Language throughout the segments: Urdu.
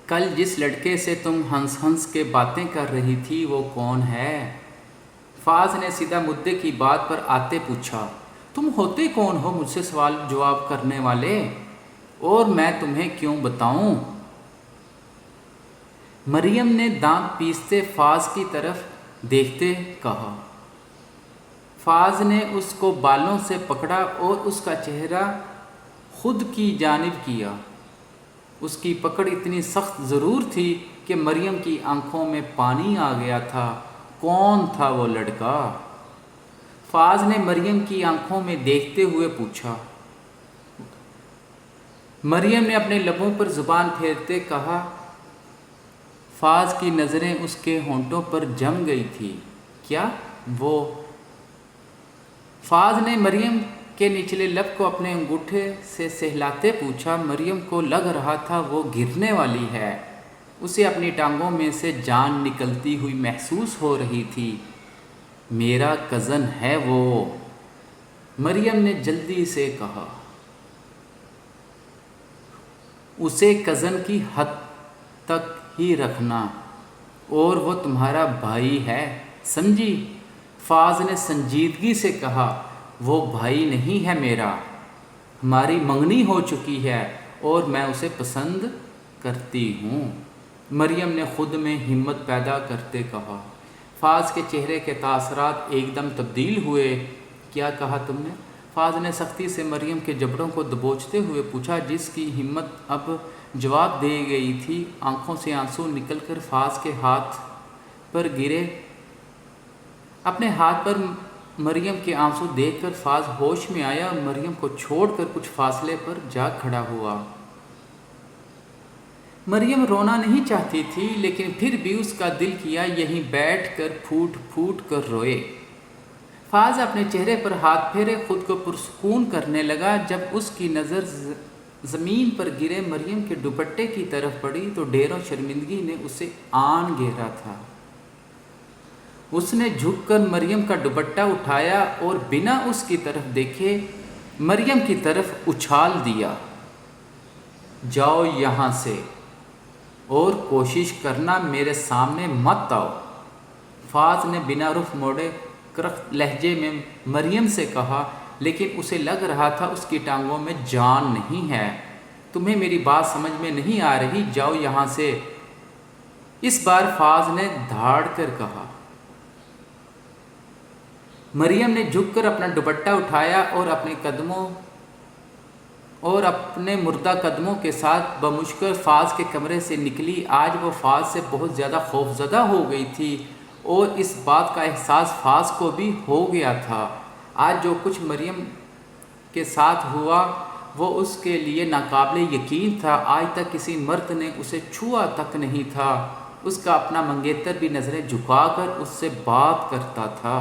کل جس لڑکے سے تم ہنس ہنس کے باتیں کر رہی تھی وہ کون ہے؟ فاض نے سیدھا مدعے کی بات پر آتے پوچھا۔ تم ہوتے کون ہو مجھ سے سوال جواب کرنے والے؟ اور میں تمہیں کیوں بتاؤں؟ مریم نے دانت پیستے فاض کی طرف دیکھتے کہا۔ فاض نے اس کو بالوں سے پکڑا اور اس کا چہرہ خود کی جانب کیا۔ اس کی پکڑ اتنی سخت ضرور تھی کہ مریم کی آنکھوں میں پانی آ گیا تھا۔ کون تھا وہ لڑکا؟ فاض نے مریم کی آنکھوں میں دیکھتے ہوئے پوچھا۔ مریم نے اپنے لبوں پر زبان پھیرتے کہا۔ فاض کی نظریں اس کے ہونٹوں پر جم گئی تھی۔ کیا وہ؟ فاض نے مریم کے نچلے لب کو اپنے انگوٹھے سے سہلاتے پوچھا۔ مریم کو لگ رہا تھا وہ گرنے والی ہے۔ اسے اپنی ٹانگوں میں سے جان نکلتی ہوئی محسوس ہو رہی تھی۔ میرا کزن ہے وہ، مریم نے جلدی سے کہا۔ اسے کزن کی حد تک ہی رکھنا، اور وہ تمہارا بھائی ہے، سمجھی؟ فاض نے سنجیدگی سے کہا۔ وہ بھائی نہیں ہے میرا، ہماری منگنی ہو چکی ہے اور میں اسے پسند کرتی ہوں، مریم نے خود میں ہمت پیدا کرتے کہا۔ فاض کے چہرے کے تاثرات ایک دم تبدیل ہوئے۔ کیا کہا تم نے؟ فاض نے سختی سے مریم کے جبڑوں کو دبوچتے ہوئے پوچھا، جس کی ہمت اب جواب دے گئی تھی۔ آنکھوں سے آنسو نکل کر فاض کے ہاتھ پر گرے۔ اپنے ہاتھ پر مریم کے آنسو دیکھ کر فاض ہوش میں آیا اور مریم کو چھوڑ کر کچھ فاصلے پر جا کھڑا ہوا۔ مریم رونا نہیں چاہتی تھی، لیکن پھر بھی اس کا دل کیا یہیں بیٹھ کر پھوٹ پھوٹ کر روئے۔ فاض اپنے چہرے پر ہاتھ پھیرے خود کو پرسکون کرنے لگا۔ جب اس کی نظر زمین پر گرے مریم کے دوپٹے کی طرف پڑی تو ڈیروں شرمندگی نے اسے آن گھیرا تھا۔ اس نے جھک کر مریم کا دوپٹہ اٹھایا اور بنا اس کی طرف دیکھے مریم کی طرف اچھال دیا۔ جاؤ یہاں سے اور کوشش کرنا میرے سامنے مت آؤ، فاض نے بنا رخ موڑے کرخت لہجے میں مریم سے کہا، لیکن اسے لگ رہا تھا اس کی ٹانگوں میں جان نہیں ہے۔ تمہیں میری بات سمجھ میں نہیں آ رہی؟ جاؤ یہاں سے، اس بار فاض نے دھاڑ کر کہا۔ مریم نے جھک کر اپنا دوپٹہ اٹھایا اور اپنے مردہ قدموں کے ساتھ بمشکل فاض کے کمرے سے نکلی۔ آج وہ فاض سے بہت زیادہ خوفزدہ ہو گئی تھی اور اس بات کا احساس فاض کو بھی ہو گیا تھا۔ آج جو کچھ مریم کے ساتھ ہوا وہ اس کے لیے ناقابل یقین تھا۔ آج تک کسی مرد نے اسے چھوا تک نہیں تھا۔ اس کا اپنا منگیتر بھی نظریں جھکا کر اس سے بات کرتا تھا۔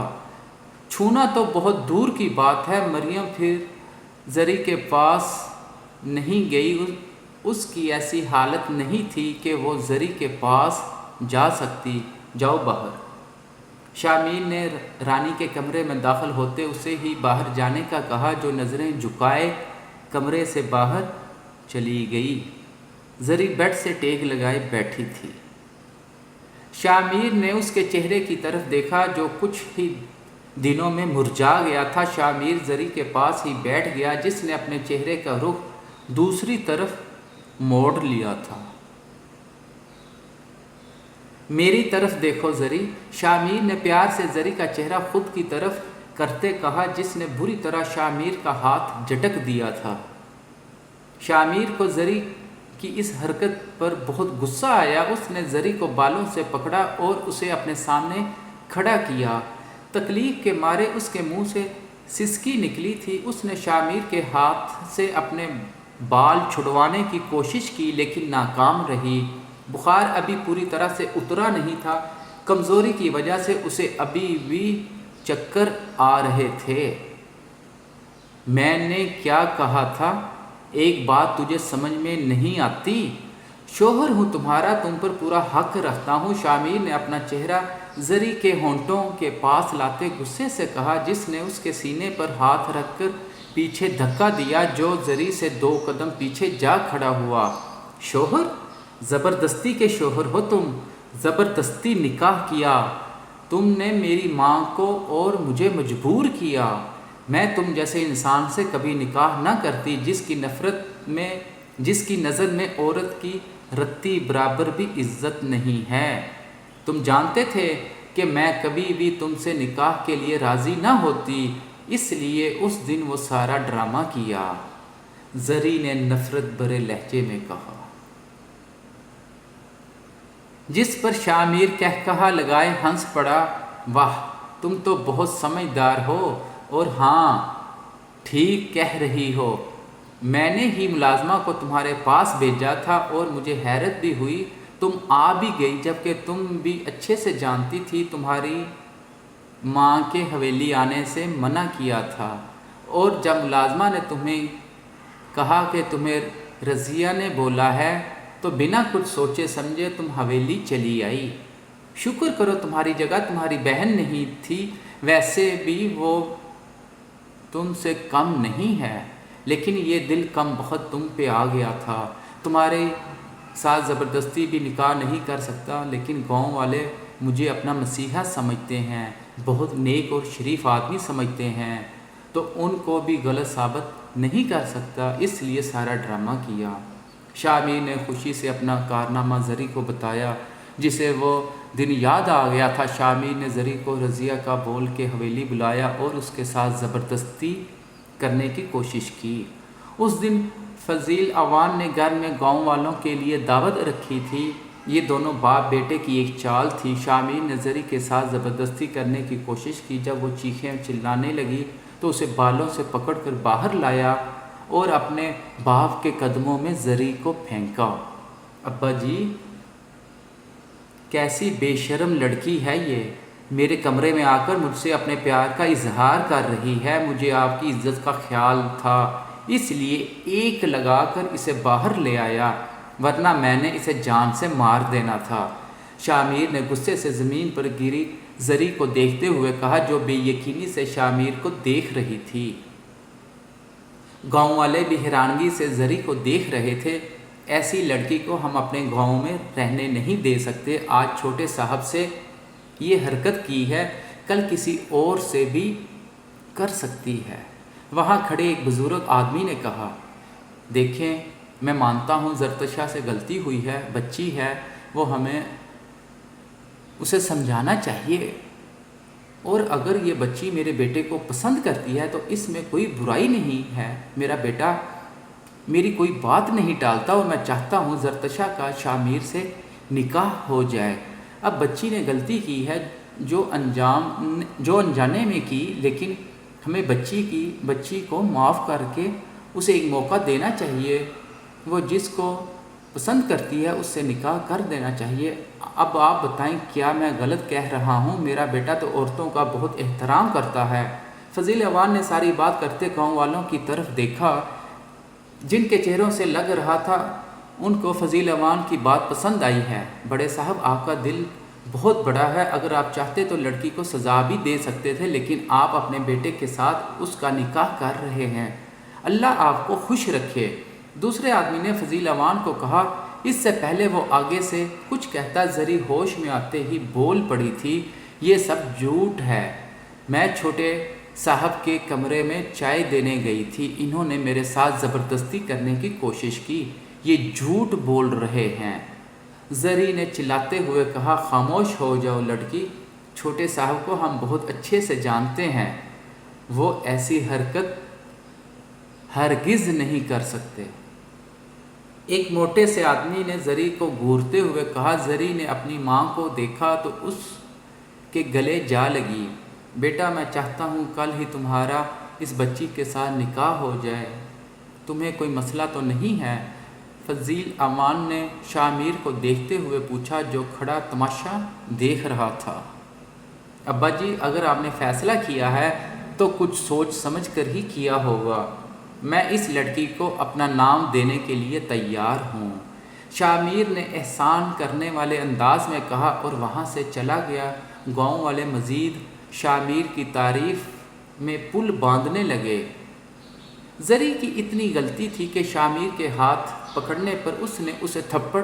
چھونا تو بہت دور کی بات ہے۔ مریم پھر زری کے پاس نہیں گئی۔ اس کی ایسی حالت نہیں تھی کہ وہ زری کے پاس جا سکتی۔ جاؤ باہر، شامل نے رانی کے کمرے میں داخل ہوتے اسے ہی باہر جانے کا کہا، جو نظریں جھکائے کمرے سے باہر چلی گئی۔ زری بیڈ سے ٹیک لگائے بیٹھی تھی۔ شامل نے اس کے چہرے کی طرف دیکھا جو کچھ ہی دنوں میں مرجھا گیا تھا۔ شامل زری کے پاس ہی بیٹھ گیا جس نے اپنے چہرے کا رخ دوسری طرف موڑ لیا تھا۔ میری طرف دیکھو زری، شامل نے پیار سے زری کا چہرہ خود کی طرف کرتے کہا، جس نے بری طرح شامل کا ہاتھ جھٹک دیا تھا۔ شامل کو زری کی اس حرکت پر بہت غصہ آیا۔ اس نے زری کو بالوں سے پکڑا اور اسے اپنے سامنے کھڑا کیا۔ تکلیف کے مارے اس کے منہ سے سسکی نکلی تھی۔ اس نے شامل کے ہاتھ سے اپنے بال چھڑوانے کی کوشش کی لیکن ناکام رہی۔ بخار ابھی پوری طرح سے اترا نہیں تھا۔ کمزوری کی وجہ سے اسے ابھی بھی چکر آ رہے تھے۔ میں نے کیا کہا تھا؟ ایک بات تجھے سمجھ میں نہیں آتی؟ شوہر ہوں تمہارا، تم پر پورا حق رکھتا ہوں، شامل نے اپنا چہرہ زری کے ہونٹوں کے پاس لاتے غصے سے کہا، جس نے اس کے سینے پر ہاتھ رکھ کر پیچھے دھکا دیا، جو زری سے 2 قدم پیچھے جا کھڑا ہوا۔ شوہر؟ زبردستی کے شوہر ہو تم، زبردستی نکاح کیا، تم نے میری ماں کو اور مجھے مجبور کیا۔ میں تم جیسے انسان سے کبھی نکاح نہ کرتی جس کی نظر میں عورت کی رتی برابر بھی عزت نہیں ہے۔ تم جانتے تھے کہ میں کبھی بھی تم سے نکاح کے لیے راضی نہ ہوتی، اس لیے اس دن وہ سارا ڈرامہ کیا، زری نے نفرت بھرے لہجے میں کہا۔ جس پر شامیر کہکہا لگائے ہنس پڑا، واہ تم تو بہت سمجھدار ہو، اور ہاں ٹھیک کہہ رہی ہو، میں نے ہی ملازمہ کو تمہارے پاس بھیجا تھا اور مجھے حیرت بھی ہوئی تم آ بھی گئی، جبکہ تم بھی اچھے سے جانتی تھی تمہاری ماں کے حویلی آنے سے منع کیا تھا، اور جب ملازمہ نے تمہیں کہا کہ تمہیں رضیہ نے بولا ہے تو بنا کچھ سوچے سمجھے تم حویلی چلی آئی۔ شکر کرو تمہاری جگہ تمہاری بہن نہیں تھی، ویسے بھی وہ تم سے کم نہیں ہے، لیکن یہ دل کم بخت تم پہ آ گیا تھا۔ تمہارے ساتھ زبردستی بھی نکاح نہیں کر سکتا، لیکن گاؤں والے مجھے اپنا مسیحا سمجھتے ہیں، بہت نیک اور شریف آدمی سمجھتے ہیں، تو ان کو بھی غلط ثابت نہیں کر سکتا، اس لیے سارا ڈرامہ کیا۔ شامیر نے خوشی سے اپنا کارنامہ زری کو بتایا، جسے وہ دن یاد آ گیا تھا۔ شامیر نے زری کو رضیہ کا بول کے حویلی بلایا اور اس کے ساتھ زبردستی کرنے کی کوشش کی۔ اس دن فضیل عوان نے گھر میں گاؤں والوں کے لیے دعوت رکھی تھی۔ یہ دونوں باپ بیٹے کی ایک چال تھی۔ شامیر نے زری کے ساتھ زبردستی کرنے کی کوشش کی۔ جب وہ چیخیں چلانے لگی تو اسے بالوں سے پکڑ کر باہر لایا اور اپنے باپ کے قدموں میں زری کو پھینکا۔ ابا جی، کیسی بے شرم لڑکی ہے یہ، میرے کمرے میں آ کر مجھ سے اپنے پیار کا اظہار کر رہی ہے۔ مجھے آپ کی عزت کا خیال تھا، اس لیے ایک لگا کر اسے باہر لے آیا، ورنہ میں نے اسے جان سے مار دینا تھا۔ شامیر نے غصے سے زمین پر گری زری کو دیکھتے ہوئے کہا، جو بے یقینی سے شامیر کو دیکھ رہی تھی۔ گاؤں والے بھی حیرانگی سے زری کو دیکھ رہے تھے۔ ایسی لڑکی کو ہم اپنے گاؤں میں رہنے نہیں دے سکتے۔ آج چھوٹے صاحب سے یہ حرکت کی ہے، کل کسی اور سے بھی کر سکتی ہے۔ وہاں کھڑے ایک بزرگ آدمی نے کہا، دیکھیں میں مانتا ہوں زرتشا سے غلطی ہوئی ہے، بچی ہے وہ، ہمیں اسے سمجھانا چاہیے، اور اگر یہ بچی میرے بیٹے کو پسند کرتی ہے تو اس میں کوئی برائی نہیں ہے۔ میرا بیٹا میری کوئی بات نہیں ٹالتا اور میں چاہتا ہوں زرتشا کا شامیر سے نکاح ہو جائے۔ اب بچی نے غلطی کی ہے جو انجانے میں کی، لیکن ہمیں بچی کو معاف کر کے اسے ایک موقع دینا چاہیے، وہ جس کو پسند کرتی ہے اس سے نکاح کر دینا چاہیے۔ اب آپ بتائیں کیا میں غلط کہہ رہا ہوں؟ میرا بیٹا تو عورتوں کا بہت احترام کرتا ہے۔ فضیل عوان نے ساری بات کرتے گاؤں والوں کی طرف دیکھا، جن کے چہروں سے لگ رہا تھا ان کو فضیل عوان کی بات پسند آئی ہے۔ بڑے صاحب، آپ کا دل بہت بڑا ہے، اگر آپ چاہتے تو لڑکی کو سزا بھی دے سکتے تھے، لیکن آپ اپنے بیٹے کے ساتھ اس کا نکاح کر رہے ہیں، اللہ آپ کو خوش رکھے۔ دوسرے آدمی نے فضیل عوان کو کہا۔ اس سے پہلے وہ آگے سے کچھ کہتا زری ہوش میں آتے ہی بول پڑی تھی، یہ سب جھوٹ ہے، میں چھوٹے صاحب کے کمرے میں چائے دینے گئی تھی، انہوں نے میرے ساتھ زبردستی کرنے کی کوشش کی، یہ جھوٹ بول رہے ہیں۔ زری نے چلاتے ہوئے کہا، خاموش ہو جاؤ لڑکی، چھوٹے صاحب کو ہم بہت اچھے سے جانتے ہیں، وہ ایسی حرکت ہرگز نہیں کر سکتے۔ ایک موٹے سے آدمی نے زری کو گھورتے ہوئے کہا۔ زری نے اپنی ماں کو دیکھا تو اس کے گلے جا لگی، بیٹا میں چاہتا ہوں کل ہی تمہارا اس بچی کے ساتھ نکاح ہو جائے، تمہیں کوئی مسئلہ تو نہیں ہے؟ فضیل عوان نے شامیر کو دیکھتے ہوئے پوچھا، جو کھڑا تماشا دیکھ رہا تھا۔ ابا جی، اگر آپ نے فیصلہ کیا ہے تو کچھ سوچ سمجھ کر ہی کیا ہوگا، میں اس لڑکی کو اپنا نام دینے کے لیے تیار ہوں، شامیر نے احسان کرنے والے انداز میں کہا اور وہاں سے چلا گیا۔ گاؤں والے مزید شامیر کی تعریف میں پل باندھنے لگے۔ زری کی اتنی غلطی تھی کہ شامیر کے ہاتھ پکڑنے پر اس نے اسے تھپڑ